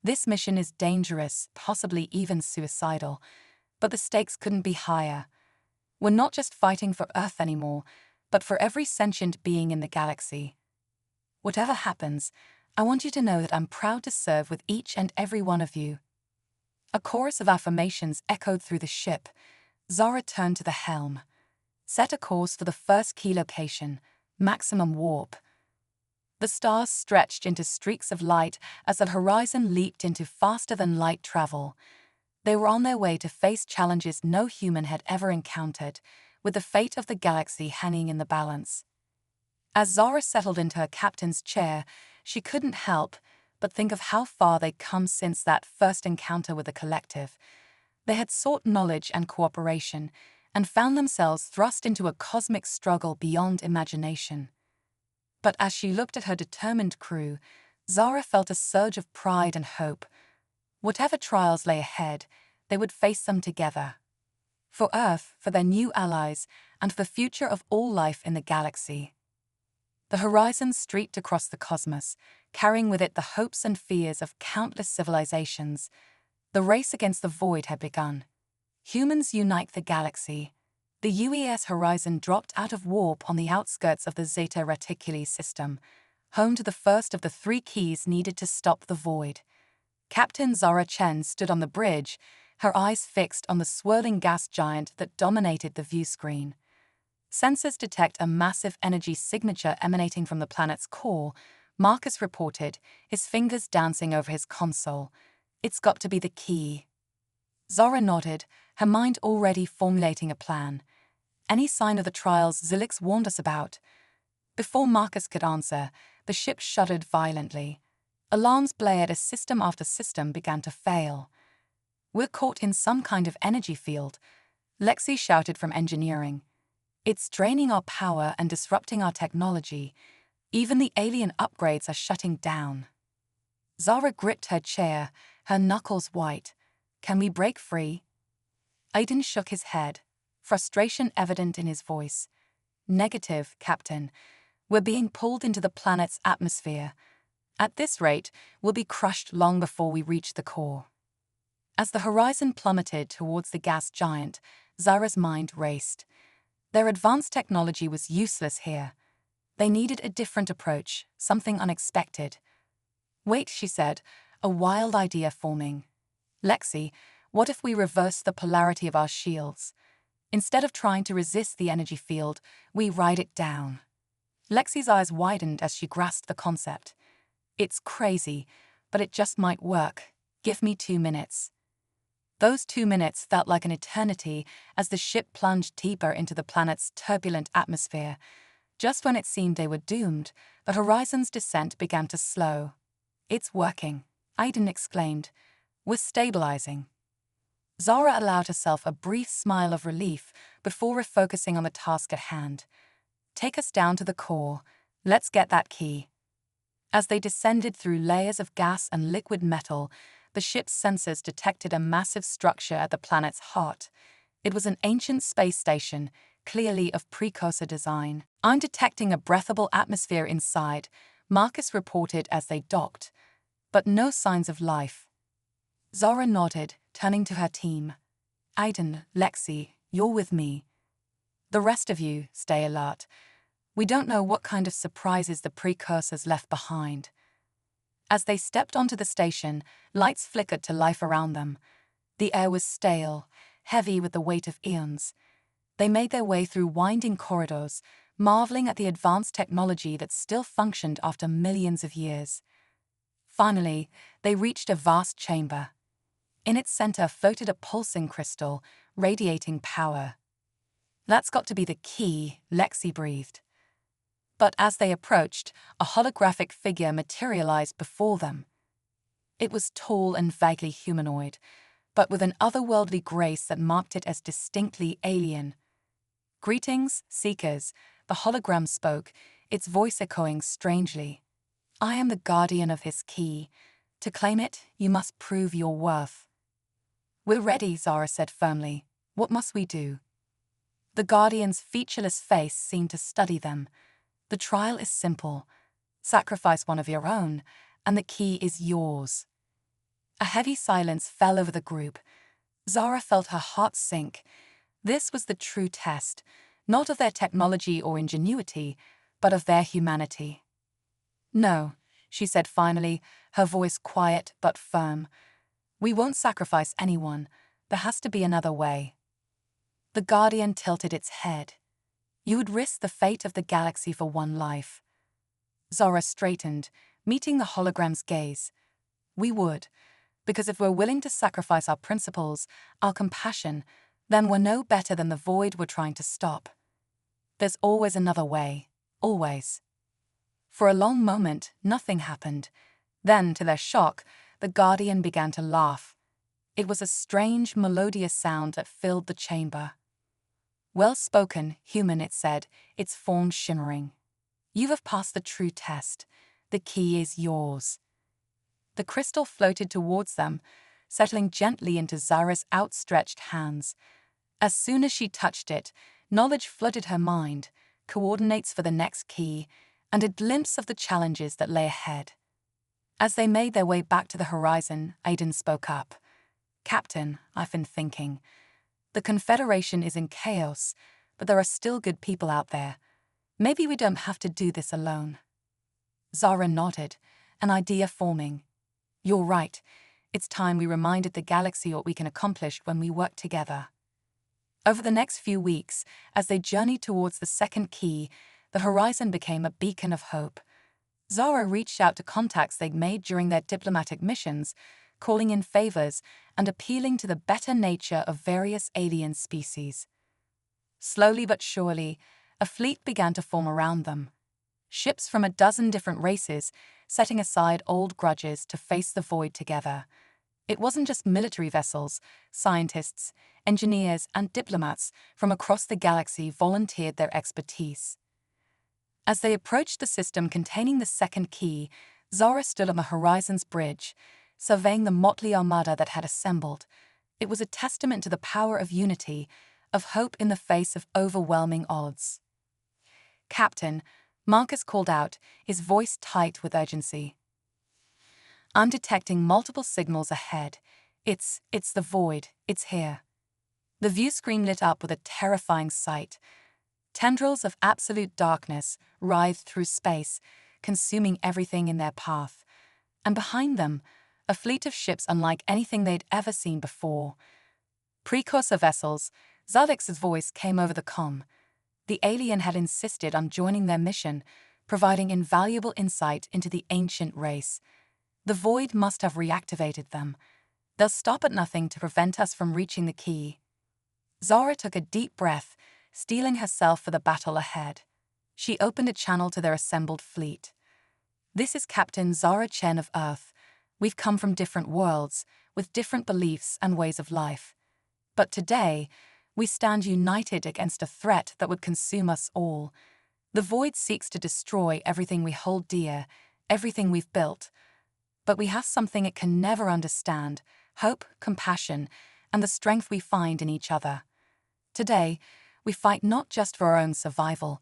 S1: This mission is dangerous, possibly even suicidal, but the stakes couldn't be higher. We're not just fighting for Earth anymore, but for every sentient being in the galaxy. Whatever happens, I want you to know that I'm proud to serve with each and every one of you." A chorus of affirmations echoed through the ship. Zara turned to the helm. "Set a course for the first key location, maximum warp." The stars stretched into streaks of light as the horizon leaped into faster-than-light travel. They were on their way to face challenges no human had ever encountered, with the fate of the galaxy hanging in the balance. As Zara settled into her captain's chair, she couldn't help but think of how far they'd come since that first encounter with the collective. They had sought knowledge and cooperation, and found themselves thrust into a cosmic struggle beyond imagination. But as she looked at her determined crew, Zara felt a surge of pride and hope. Whatever trials lay ahead, they would face them together. For Earth, for their new allies, and for the future of all life in the galaxy. The horizon streaked across the cosmos, carrying with it the hopes and fears of countless civilizations. The race against the void had begun. Humans unite the galaxy. The UES horizon dropped out of warp on the outskirts of the Zeta Reticuli system, home to the first of the 3 keys needed to stop the void. Captain Zara Chen stood on the bridge, her eyes fixed on the swirling gas giant that dominated the viewscreen. Sensors detect a massive energy signature emanating from the planet's core, Marcus reported, his fingers dancing over his console. "It's got to be the key." Zara nodded, her mind already formulating a plan. "Any sign of the trials Zilix warned us about?" Before Marcus could answer, the ship shuddered violently. Alarms blared as system after system began to fail. "We're caught in some kind of energy field," Lexi shouted from engineering. "It's draining our power and disrupting our technology. Even the alien upgrades are shutting down." Zara gripped her chair, her knuckles white. "Can we break free?" Aiden shook his head, frustration evident in his voice. "Negative, Captain. We're being pulled into the planet's atmosphere. At this rate, we'll be crushed long before we reach the core." As the horizon plummeted towards the gas giant, Zara's mind raced. Their advanced technology was useless here. They needed a different approach, something unexpected. "Wait," she said, a wild idea forming. "Lexi, what if we reverse the polarity of our shields? Instead of trying to resist the energy field, we ride it down." Lexi's eyes widened as she grasped the concept. "It's crazy, but it just might work. Give me 2 minutes." Those 2 minutes felt like an eternity as the ship plunged deeper into the planet's turbulent atmosphere. Just when it seemed they were doomed, the horizon's descent began to slow. "It's working," Aiden exclaimed. "We're stabilizing." Zara allowed herself a brief smile of relief before refocusing on the task at hand. "Take us down to the core. Let's get that key." As they descended through layers of gas and liquid metal, the ship's sensors detected a massive structure at the planet's heart. It was an ancient space station, clearly of precursor design. "I'm detecting a breathable atmosphere inside," Marcus reported as they docked. "But no signs of life." Zara nodded, turning to her team. "Aiden, Lexi, you're with me. The rest of you, stay alert. We don't know what kind of surprises the precursors left behind." As they stepped onto the station, lights flickered to life around them. The air was stale, heavy with the weight of eons. They made their way through winding corridors, marveling at the advanced technology that still functioned after millions of years. Finally, they reached a vast chamber. In its center floated a pulsing crystal, radiating power. "That's got to be the key," Lexi breathed. But as they approached, a holographic figure materialized before them. It was tall and vaguely humanoid, but with an otherworldly grace that marked it as distinctly alien. "Greetings, Seekers," the hologram spoke, its voice echoing strangely. "I am the guardian of this key. To claim it, you must prove your worth." "We're ready," Zara said firmly. "What must we do?" The guardian's featureless face seemed to study them. "The trial is simple. Sacrifice one of your own, and the key is yours." A heavy silence fell over the group. Zara felt her heart sink. This was the true test, not of their technology or ingenuity, but of their humanity. "No," she said finally, her voice quiet but firm. "We won't sacrifice anyone. There has to be another way." The Guardian tilted its head. "You would risk the fate of the galaxy for one life." Zara straightened, meeting the hologram's gaze. "We would, because if we're willing to sacrifice our principles, our compassion, then we're no better than the void we're trying to stop. There's always another way, always." For a long moment, nothing happened. Then, to their shock, the Guardian began to laugh. It was a strange, melodious sound that filled the chamber. "Well-spoken, human," it said, its form shimmering. "You have passed the true test. The key is yours." The crystal floated towards them, settling gently into Zara's outstretched hands. As soon as she touched it, knowledge flooded her mind, coordinates for the next key, and a glimpse of the challenges that lay ahead. As they made their way back to the horizon, Aiden spoke up. "Captain, I've been thinking. The Confederation is in chaos, but there are still good people out there. Maybe we don't have to do this alone." Zara nodded, an idea forming. "You're right. It's time we reminded the galaxy what we can accomplish when we work together." Over the next few weeks, as they journeyed towards the second key, the horizon became a beacon of hope. Zara reached out to contacts they'd made during their diplomatic missions, calling in favors and appealing to the better nature of various alien species. Slowly but surely, a fleet began to form around them. Ships from a dozen different races, setting aside old grudges to face the void together. It wasn't just military vessels. Scientists, engineers, and diplomats from across the galaxy volunteered their expertise. As they approached the system containing the second key, Zara stood on the horizon's bridge, surveying the motley armada that had assembled. It was a testament to the power of unity, of hope in the face of overwhelming odds. "Captain," Marcus called out, his voice tight with urgency. "I'm detecting multiple signals ahead. It's the void. It's here." The view screen lit up with a terrifying sight. Tendrils of absolute darkness writhed through space, consuming everything in their path. And behind them, a fleet of ships unlike anything they'd ever seen before. "Precursor vessels," Zalix's voice came over the comm. The alien had insisted on joining their mission, providing invaluable insight into the ancient race. The void must have reactivated them. They'll stop at nothing to prevent us from reaching the key. Zara took a deep breath, steeling herself for the battle ahead. She opened a channel to their assembled fleet. "This is Captain Zara Chen of Earth. We've come from different worlds, with different beliefs and ways of life. But today, we stand united against a threat that would consume us all. The void seeks to destroy everything we hold dear, everything we've built. But we have something it can never understand: hope, compassion, and the strength we find in each other. Today, we fight not just for our own survival,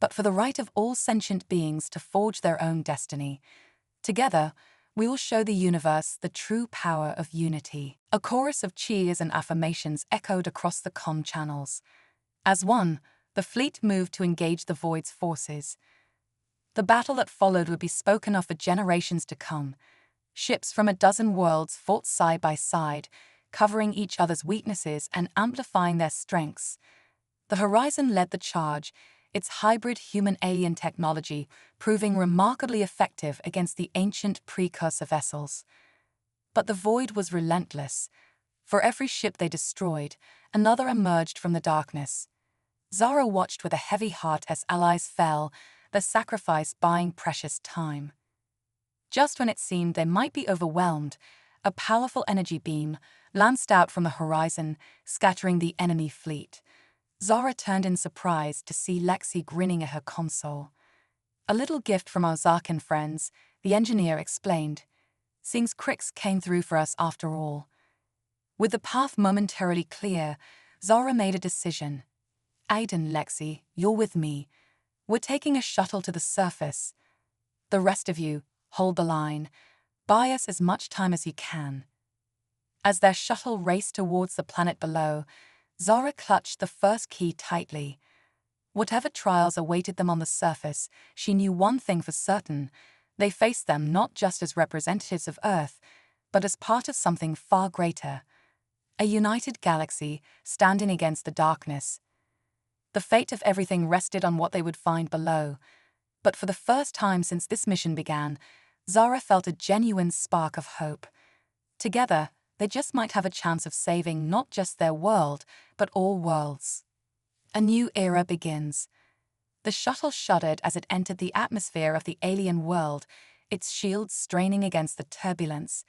S1: but for the right of all sentient beings to forge their own destiny. Together, we will show the universe the true power of unity." A chorus of cheers and affirmations echoed across the comm channels. As one, the fleet moved to engage the void's forces. The battle that followed would be spoken of for generations to come. Ships from a dozen worlds fought side by side, covering each other's weaknesses and amplifying their strengths. The Horizon led the charge, its hybrid human-alien technology proving remarkably effective against the ancient precursor vessels. But the void was relentless. For every ship they destroyed, another emerged from the darkness. Zara watched with a heavy heart as allies fell, their sacrifice buying precious time. Just when it seemed they might be overwhelmed, a powerful energy beam lanced out from the horizon, scattering the enemy fleet. Zara turned in surprise to see Lexi grinning at her console. "A little gift from our Zarkin friends," the engineer explained. "Seems Crix came through for us after all." With the path momentarily clear, Zara made a decision. "Aiden, Lexi, you're with me. We're taking a shuttle to the surface. The rest of you, hold the line. Buy us as much time as you can." As their shuttle raced towards the planet below, Zara clutched the first key tightly. Whatever trials awaited them on the surface, she knew one thing for certain: they faced them not just as representatives of Earth, but as part of something far greater. A united galaxy standing against the darkness. The fate of everything rested on what they would find below. But for the first time since this mission began, Zara felt a genuine spark of hope. Together, they just might have a chance of saving not just their world, but all worlds. A new era begins. The shuttle shuddered as it entered the atmosphere of the alien world, its shields straining against the turbulence.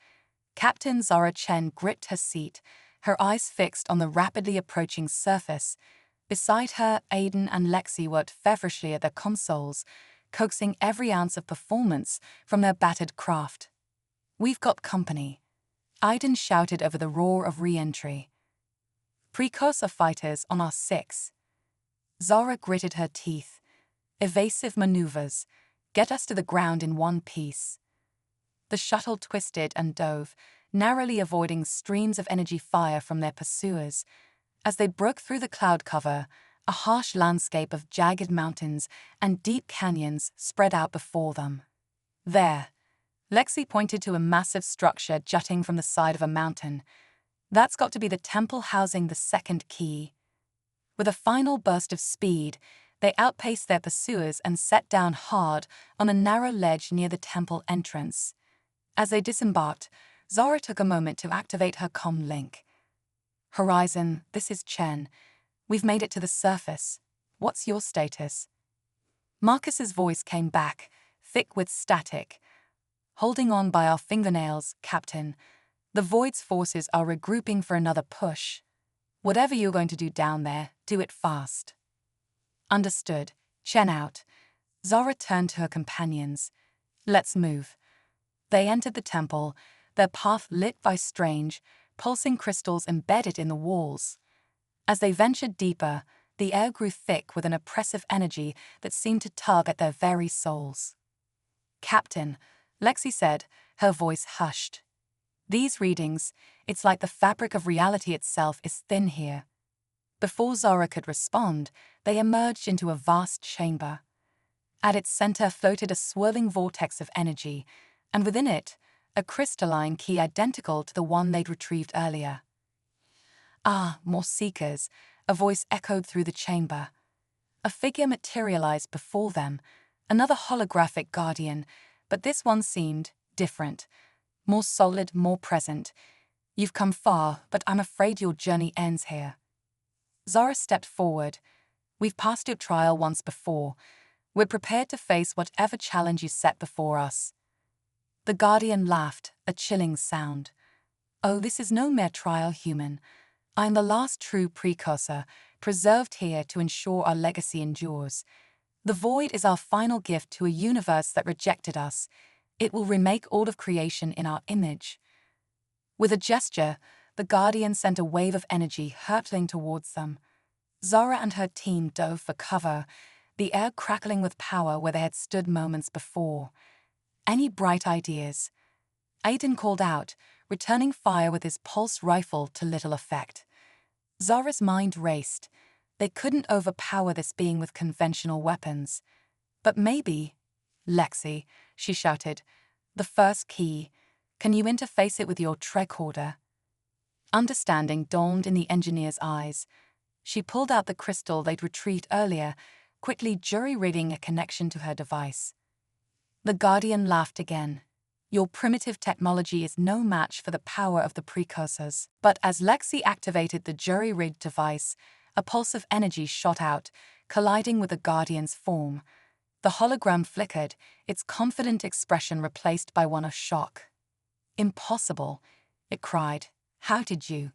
S1: Captain Zara Chen gripped her seat, her eyes fixed on the rapidly approaching surface. Beside her, Aiden and Lexi worked feverishly at their consoles, coaxing every ounce of performance from their battered craft. "We've got company," Aiden shouted over the roar of re-entry. "Precursor fighters on our 6. Zara gritted her teeth. "Evasive maneuvers. Get us to the ground in one piece." The shuttle twisted and dove, narrowly avoiding streams of energy fire from their pursuers. As they broke through the cloud cover, a harsh landscape of jagged mountains and deep canyons spread out before them. "There." Lexi pointed to a massive structure jutting from the side of a mountain. "That's got to be the temple housing the second key." With a final burst of speed, they outpaced their pursuers and set down hard on a narrow ledge near the temple entrance. As they disembarked, Zara took a moment to activate her comm link. "Horizon, this is Chen. We've made it to the surface. What's your status?" Marcus's voice came back, thick with static. "Holding on by our fingernails, Captain. The Void's forces are regrouping for another push. Whatever you're going to do down there, do it fast." "Understood. Chen out." Zara turned to her companions. "Let's move." They entered the temple, their path lit by strange, pulsing crystals embedded in the walls. As they ventured deeper, the air grew thick with an oppressive energy that seemed to tug at their very souls. "Captain," Lexi said, her voice hushed. "These readings, it's like the fabric of reality itself is thin here." Before Zara could respond, they emerged into a vast chamber. At its center floated a swirling vortex of energy, and within it, a crystalline key identical to the one they'd retrieved earlier. "Ah, more seekers," a voice echoed through the chamber. A figure materialized before them, another holographic guardian, but this one seemed different, more solid, more present. "You've come far, but I'm afraid your journey ends here." Zara stepped forward. "We've passed your trial once before. We're prepared to face whatever challenge you set before us." The guardian laughed, a chilling sound. "Oh, this is no mere trial, human. I am the last true precursor, preserved here to ensure our legacy endures. The void is our final gift to a universe that rejected us. It will remake all of creation in our image." With a gesture, the guardian sent a wave of energy hurtling towards them. Zara and her team dove for cover, the air crackling with power where they had stood moments before. "Any bright ideas?" Aiden called out, returning fire with his pulse rifle to little effect. Zara's mind raced. They couldn't overpower this being with conventional weapons. "But maybe—" "Lexi," she shouted. "The first key. Can you interface it with your tricorder?" Understanding dawned in the engineer's eyes. She pulled out the crystal they'd retrieved earlier, quickly jury-rigging a connection to her device. The guardian laughed again. "Your primitive technology is no match for the power of the precursors." But as Lexi activated the jury-rigged device, a pulse of energy shot out, colliding with the guardian's form. The hologram flickered, its confident expression replaced by one of shock. "Impossible," it cried. "How did you?"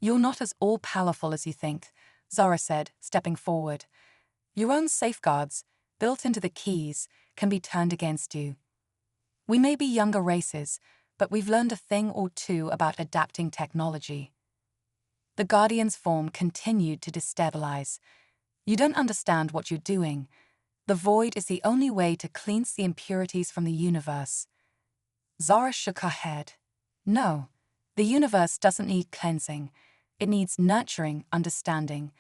S1: "You're not as all-powerful as you think," Zara said, stepping forward. "Your own safeguards, built into the keys, can be turned against you. We may be younger races, but we've learned a thing or two about adapting technology." The Guardian's form continued to destabilize. "You don't understand what you're doing. The void is the only way to cleanse the impurities from the universe." Zara shook her head. "No, The universe doesn't need cleansing. It needs nurturing understanding.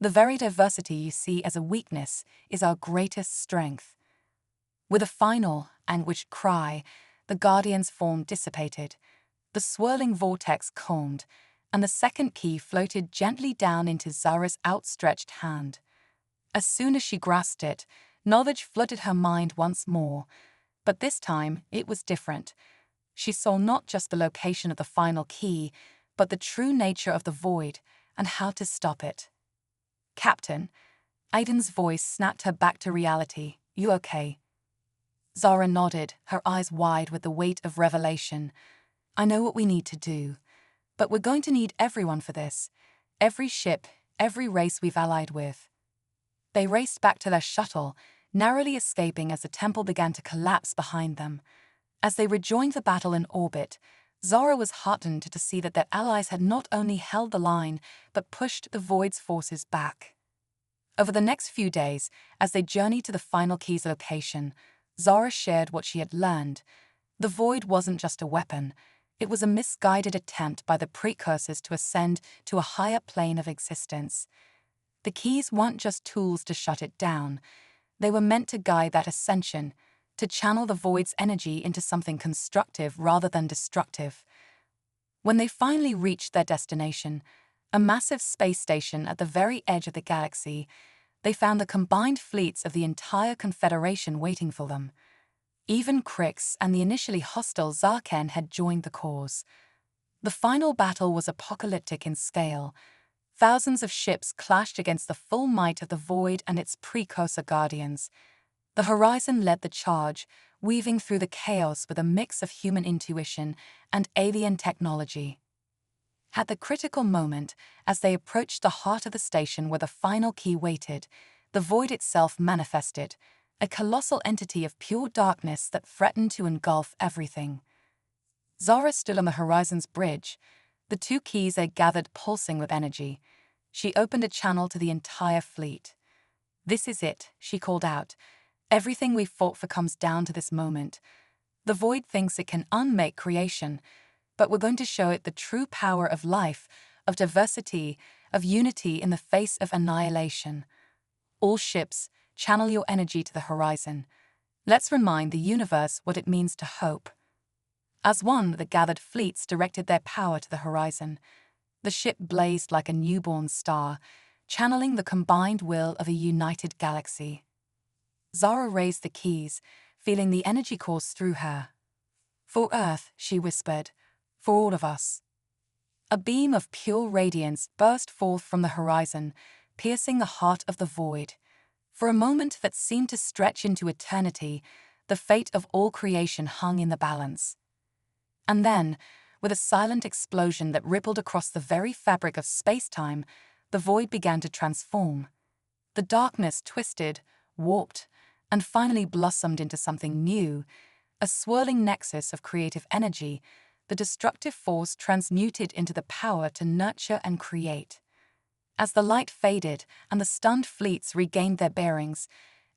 S1: The very diversity you see as a weakness is our greatest strength. With a final, anguished cry, the Guardian's form dissipated. The swirling vortex calmed, and the second key floated gently down into Zara's outstretched hand. As soon as she grasped it, knowledge flooded her mind once more. But this time, it was different. She saw not just the location of the final key, but the true nature of the void and how to stop it. "Captain," Aiden's voice snapped her back to reality. "You okay?" Zara nodded, her eyes wide with the weight of revelation. "I know what we need to do. But we're going to need everyone for this. Every ship, every race we've allied with." They raced back to their shuttle, narrowly escaping as the temple began to collapse behind them. As they rejoined the battle in orbit, Zara was heartened to see that their allies had not only held the line, but pushed the Void's forces back. Over the next few days, as they journeyed to the final key's location, Zara shared what she had learned. The Void wasn't just a weapon. It was a misguided attempt by the precursors to ascend to a higher plane of existence. The keys weren't just tools to shut it down. They were meant to guide that ascension, to channel the Void's energy into something constructive rather than destructive. When they finally reached their destination, a massive space station at the very edge of the galaxy, they found the combined fleets of the entire Confederation waiting for them. Even Krix and the initially hostile Zarken had joined the cause. The final battle was apocalyptic in scale. Thousands of ships clashed against the full might of the Void and its precursor guardians. The Horizon led the charge, weaving through the chaos with a mix of human intuition and alien technology. At the critical moment, as they approached the heart of the station where the final key waited, the Void itself manifested, a colossal entity of pure darkness that threatened to engulf everything. Zara stood on the Horizon's bridge, the two keys they gathered pulsing with energy. She opened a channel to the entire fleet. "This is it," she called out. "Everything we've fought for comes down to this moment. The Void thinks it can unmake creation, but we're going to show it the true power of life, of diversity, of unity in the face of annihilation. All ships, channel your energy to the Horizon. Let's remind the universe what it means to hope." As one, the gathered fleets directed their power to the Horizon. The ship blazed like a newborn star, channeling the combined will of a united galaxy. Zara raised the keys, feeling the energy course through her. "For Earth," she whispered, "for all of us." A beam of pure radiance burst forth from the Horizon, piercing the heart of the Void. For a moment that seemed to stretch into eternity, the fate of all creation hung in the balance. And then, with a silent explosion that rippled across the very fabric of space-time, the Void began to transform. The darkness twisted, warped, and finally blossomed into something new, a swirling nexus of creative energy, the destructive force transmuted into the power to nurture and create. As the light faded and the stunned fleets regained their bearings,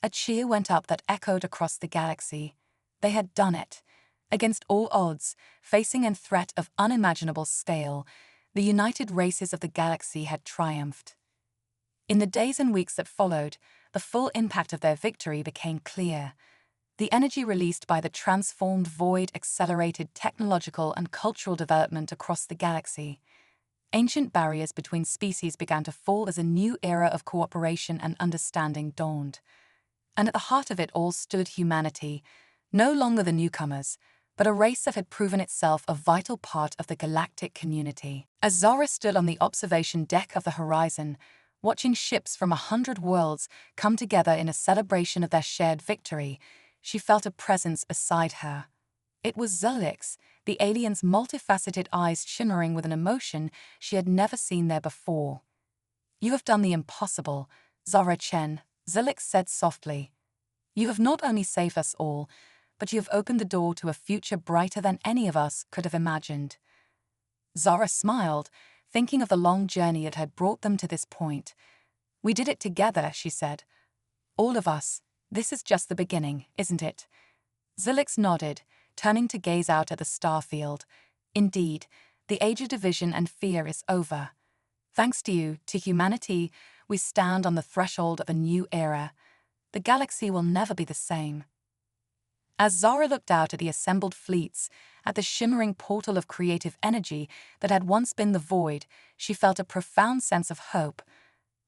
S1: a cheer went up that echoed across the galaxy. They had done it. Against all odds, facing a threat of unimaginable scale, the united races of the galaxy had triumphed. In the days and weeks that followed, the full impact of their victory became clear. The energy released by the transformed Void accelerated technological and cultural development across the galaxy. Ancient barriers between species began to fall as a new era of cooperation and understanding dawned. And at the heart of it all stood humanity, no longer the newcomers, but a race that had proven itself a vital part of the galactic community. As Zara stood on the observation deck of the Horizon, watching ships from 100 worlds come together in a celebration of their shared victory, she felt a presence beside her. It was Zilix, the alien's multifaceted eyes shimmering with an emotion she had never seen there before. "You have done the impossible, Zara Chen," Zilix said softly. "You have not only saved us all, but you have opened the door to a future brighter than any of us could have imagined." Zara smiled, thinking of the long journey that had brought them to this point. "We did it together," she said. "All of us. This is just the beginning, isn't it?" Zilix nodded, turning to gaze out at the starfield. Indeed, The age of division and fear is over. Thanks to you, to humanity, we stand on the threshold of a new era. The galaxy will never be the same. As Zara looked out at the assembled fleets, at the shimmering portal of creative energy that had once been the void, she felt a profound sense of hope.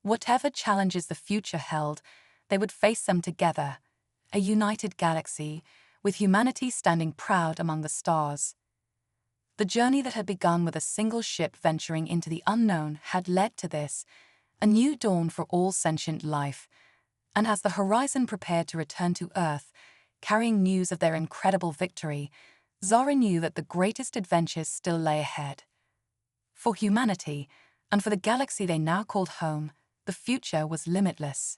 S1: Whatever challenges the future held, they would face them together, a united galaxy, with humanity standing proud among the stars. The journey that had begun with a single ship venturing into the unknown had led to this, a new dawn for all sentient life. And as the Horizon prepared to return to Earth, carrying news of their incredible victory, Zara knew that the greatest adventures still lay ahead. For humanity, and for the galaxy they now called home, the future was limitless.